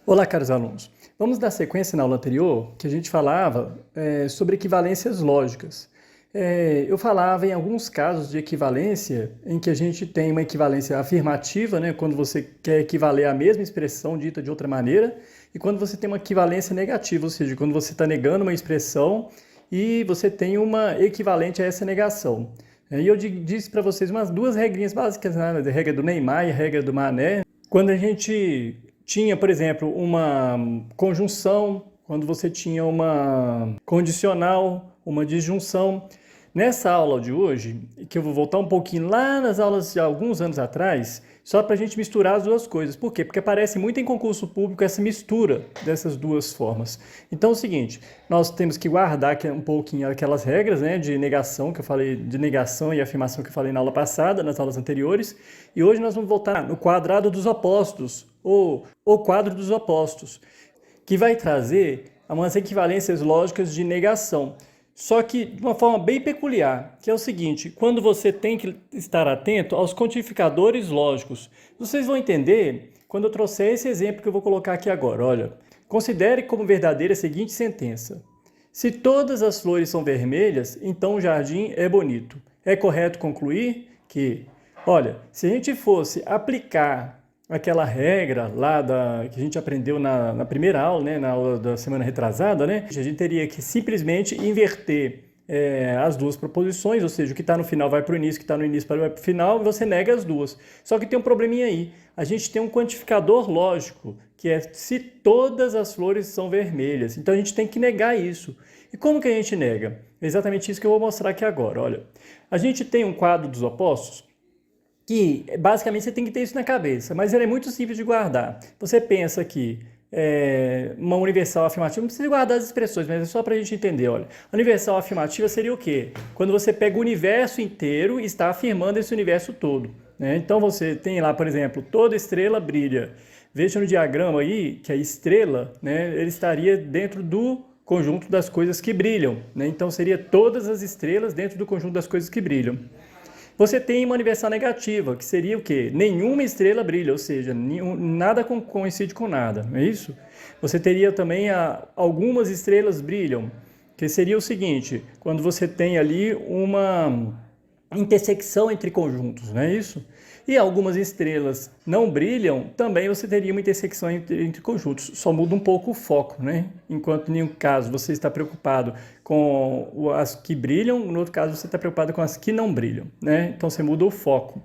Olá, caros alunos. Vamos dar sequência na aula anterior, que a gente falava sobre equivalências lógicas. Eu falava em alguns casos de equivalência em que a gente tem uma equivalência afirmativa, né, quando você quer equivaler a mesma expressão dita de outra maneira, e quando você tem uma equivalência negativa, ou seja, quando você está negando uma expressão e você tem uma equivalente a essa negação. E eu disse para vocês umas duas regrinhas básicas, né, a regra do Neymar e a regra do Mané. Quando a gente tinha, por exemplo, uma conjunção, quando você tinha uma condicional, uma disjunção. Nessa aula de hoje, que eu vou voltar um pouquinho lá nas aulas de alguns anos atrás, só para a gente misturar as duas coisas. Por quê? Porque aparece muito em concurso público essa mistura dessas duas formas. Então é o seguinte, nós temos que guardar um pouquinho aquelas regras, né, de negação, que eu falei, de negação e afirmação que eu falei na aula passada, nas aulas anteriores, e hoje nós vamos voltar no quadrado dos opostos, ou o quadro dos opostos, que vai trazer umas equivalências lógicas de negação. Só que de uma forma bem peculiar, que é o seguinte, quando você tem que estar atento aos quantificadores lógicos. Vocês vão entender quando eu trouxer esse exemplo que eu vou colocar aqui agora. Olha, considere como verdadeira a seguinte sentença. Se todas as flores são vermelhas, então o jardim é bonito. É correto concluir que, olha, se a gente fosse aplicar aquela regra lá que a gente aprendeu na primeira aula, né, na aula da semana retrasada, né, a gente teria que simplesmente inverter as duas proposições, ou seja, o que está no final vai para o início, o que está no início vai para o final, e você nega as duas. Só que tem um probleminha aí. A gente tem um quantificador lógico, que é se todas as flores são vermelhas. Então a gente tem que negar isso. E como que a gente nega? É exatamente isso que eu vou mostrar aqui agora. Olha, a gente tem um quadro dos opostos, que basicamente você tem que ter isso na cabeça, mas ele é muito simples de guardar. Você pensa que uma universal afirmativa, não precisa guardar as expressões, mas é só para a gente entender. Olha, a universal afirmativa seria o quê? Quando você pega o universo inteiro e está afirmando esse universo todo, né? Então você tem lá, por exemplo, toda estrela brilha. Veja no diagrama aí que a estrela, né, ele estaria dentro do conjunto das coisas que brilham, né? Então seria todas as estrelas dentro do conjunto das coisas que brilham. Você tem uma universal negativa, que seria o quê? Nenhuma estrela brilha, ou seja, nada coincide com nada, não é isso? Você teria também algumas estrelas brilham, que seria o seguinte, quando você tem ali uma intersecção entre conjuntos, não é isso? E algumas estrelas não brilham, também você teria uma intersecção entre conjuntos, só muda um pouco o foco, né? Enquanto em um caso você está preocupado com as que brilham, no outro caso você está preocupado com as que não brilham, né? Então você muda o foco.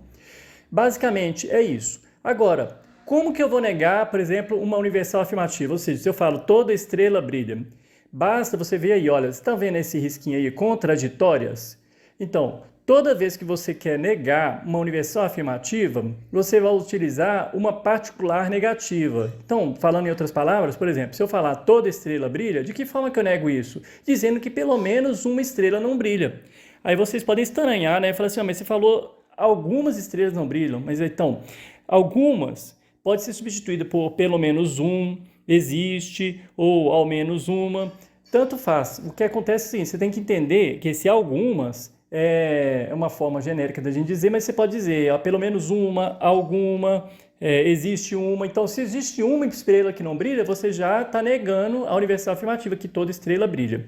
Basicamente é isso. Agora, como que eu vou negar, por exemplo, uma universal afirmativa? Ou seja, se eu falo toda estrela brilha, basta você ver aí, olha, você está vendo esse risquinho aí, contraditórias? Então, toda vez que você quer negar uma universal afirmativa, você vai utilizar uma particular negativa. Então, falando em outras palavras, por exemplo, se eu falar toda estrela brilha, de que forma que eu nego isso? Dizendo que pelo menos uma estrela não brilha. Aí vocês podem estranhar, né? Falar assim, mas você falou algumas estrelas não brilham. Mas então, algumas pode ser substituída por pelo menos um, existe, ou ao menos uma. Tanto faz. O que acontece é assim, você tem que entender que esse algumas é uma forma genérica da gente dizer, mas você pode dizer, ó, pelo menos uma, alguma, existe uma. Então, se existe uma estrela que não brilha, você já está negando a universal afirmativa, que toda estrela brilha.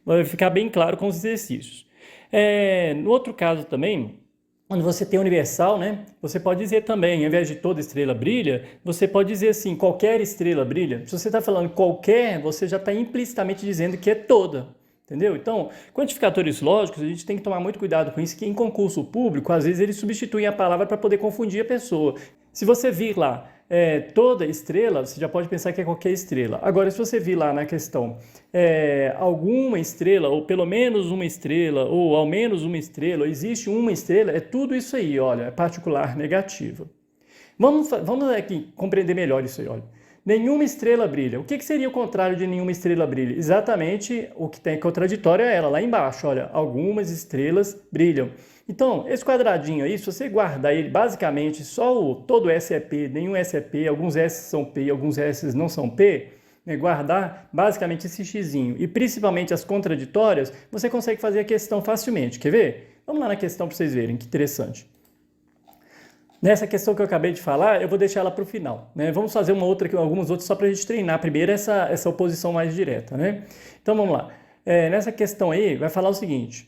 Vai ficar bem claro com os exercícios. No outro caso também, quando você tem universal, né, você pode dizer também, ao invés de toda estrela brilha, você pode dizer assim, qualquer estrela brilha. Se você está falando qualquer, você já está implicitamente dizendo que é toda. Entendeu? Então, quantificadores lógicos, a gente tem que tomar muito cuidado com isso, que em concurso público, às vezes eles substituem a palavra para poder confundir a pessoa. Se você vir lá toda estrela, você já pode pensar que é qualquer estrela. Agora, se você vir lá na questão alguma estrela, ou pelo menos uma estrela, ou ao menos uma estrela, ou existe uma estrela, é tudo isso aí, olha, é particular negativa. Vamos aqui compreender melhor isso aí, olha. Nenhuma estrela brilha. O que seria o contrário de nenhuma estrela brilha? Exatamente o que tem contraditório é ela, lá embaixo. Olha, algumas estrelas brilham. Então, esse quadradinho aí, se você guardar ele, basicamente, só todo S é P, nenhum S é P, alguns S são P e alguns S não são P, né, guardar basicamente esse xizinho e principalmente as contraditórias, você consegue fazer a questão facilmente. Quer ver? Vamos lá na questão para vocês verem, que interessante. Nessa questão que eu acabei de falar, eu vou deixar ela para o final, né? Vamos fazer algumas outras só para a gente treinar primeiro essa oposição mais direta, né? Então vamos lá. Nessa questão aí, vai falar o seguinte: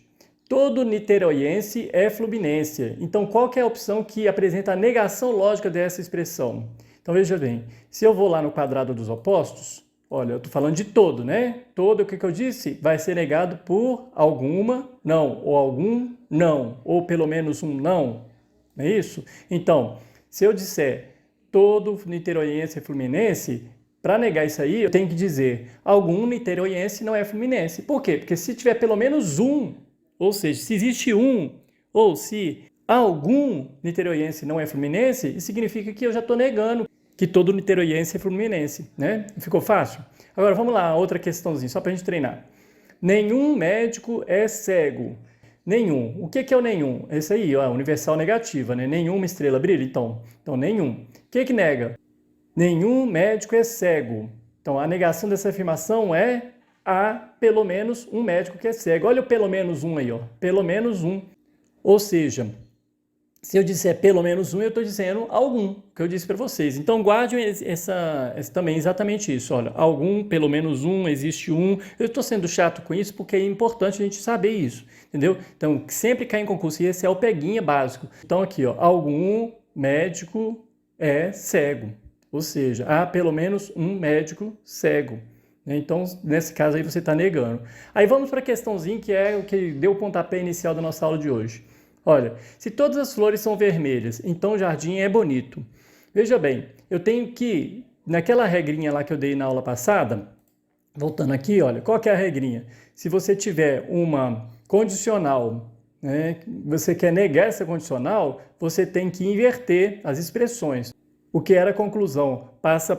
todo niteroiense é fluminense. Então qual que é a opção que apresenta a negação lógica dessa expressão? Então veja bem, se eu vou lá no quadrado dos opostos, olha, eu estou falando de todo, né? Todo, o que eu disse? Vai ser negado por alguma não, ou algum não, ou pelo menos um não. Não é isso? Então, se eu disser todo niteroiense é fluminense, para negar isso aí, eu tenho que dizer algum niteroiense não é fluminense. Por quê? Porque se tiver pelo menos um, ou seja, se existe um, ou se algum niteroiense não é fluminense, isso significa que eu já estou negando que todo niteroiense é fluminense, né? Ficou fácil? Agora vamos lá, outra questãozinha, só para a gente treinar. Nenhum médico é cego. Nenhum. O que é o nenhum? Esse aí, ó, universal negativa, né? Nenhuma estrela brilha, então nenhum. O que nega? Nenhum médico é cego. Então, a negação dessa afirmação é há pelo menos um médico que é cego. Olha o pelo menos um aí, ó. Pelo menos um. Ou seja, se eu disser pelo menos um, eu estou dizendo algum, que eu disse para vocês. Então, guardem também exatamente isso. Olha, algum, pelo menos um, existe um. Eu estou sendo chato com isso porque é importante a gente saber isso, entendeu? Então, sempre cai em concurso. E esse é o peguinha básico. Então, aqui, ó, algum médico é cego. Ou seja, há pelo menos um médico cego. Então, nesse caso aí, você está negando. Aí vamos para a questãozinha que é o que deu o pontapé inicial da nossa aula de hoje. Olha, se todas as flores são vermelhas, então o jardim é bonito. Veja bem, eu tenho que, naquela regrinha lá que eu dei na aula passada, voltando aqui, olha, qual que é a regrinha? Se você tiver uma condicional, né, você quer negar essa condicional, você tem que inverter as expressões. O que era a conclusão passa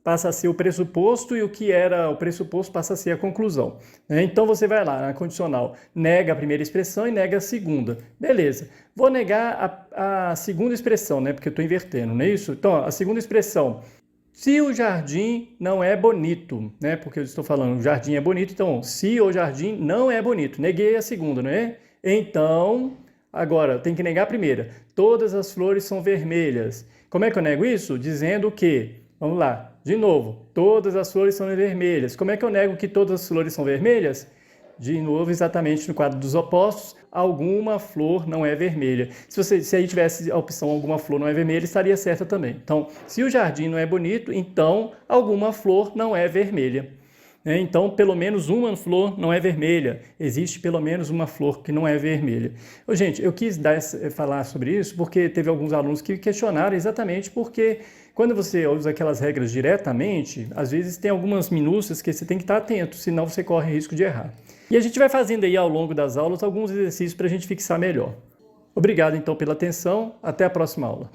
a ser o pressuposto e o que era o pressuposto passa a ser a conclusão. Então você vai lá na condicional, nega a primeira expressão e nega a segunda. Beleza, vou negar a segunda expressão, né? Porque eu estou invertendo, não é isso? Então, a segunda expressão, se o jardim não é bonito, né? Porque eu estou falando o jardim é bonito, então se o jardim não é bonito, neguei a segunda, não é? Então, agora tem que negar a primeira. Todas as flores são vermelhas. Como é que eu nego isso? Dizendo que, vamos lá, de novo, todas as flores são vermelhas. Como é que eu nego que todas as flores são vermelhas? De novo, exatamente no quadro dos opostos, alguma flor não é vermelha. Se aí tivesse a opção alguma flor não é vermelha, estaria certa também. Então, se o jardim não é bonito, então alguma flor não é vermelha. Então, pelo menos uma flor não é vermelha. Existe pelo menos uma flor que não é vermelha. Gente, eu quis falar sobre isso porque teve alguns alunos que questionaram exatamente porque quando você usa aquelas regras diretamente, às vezes tem algumas minúcias que você tem que estar atento, senão você corre risco de errar. E a gente vai fazendo aí ao longo das aulas alguns exercícios para a gente fixar melhor. Obrigado então pela atenção, até a próxima aula.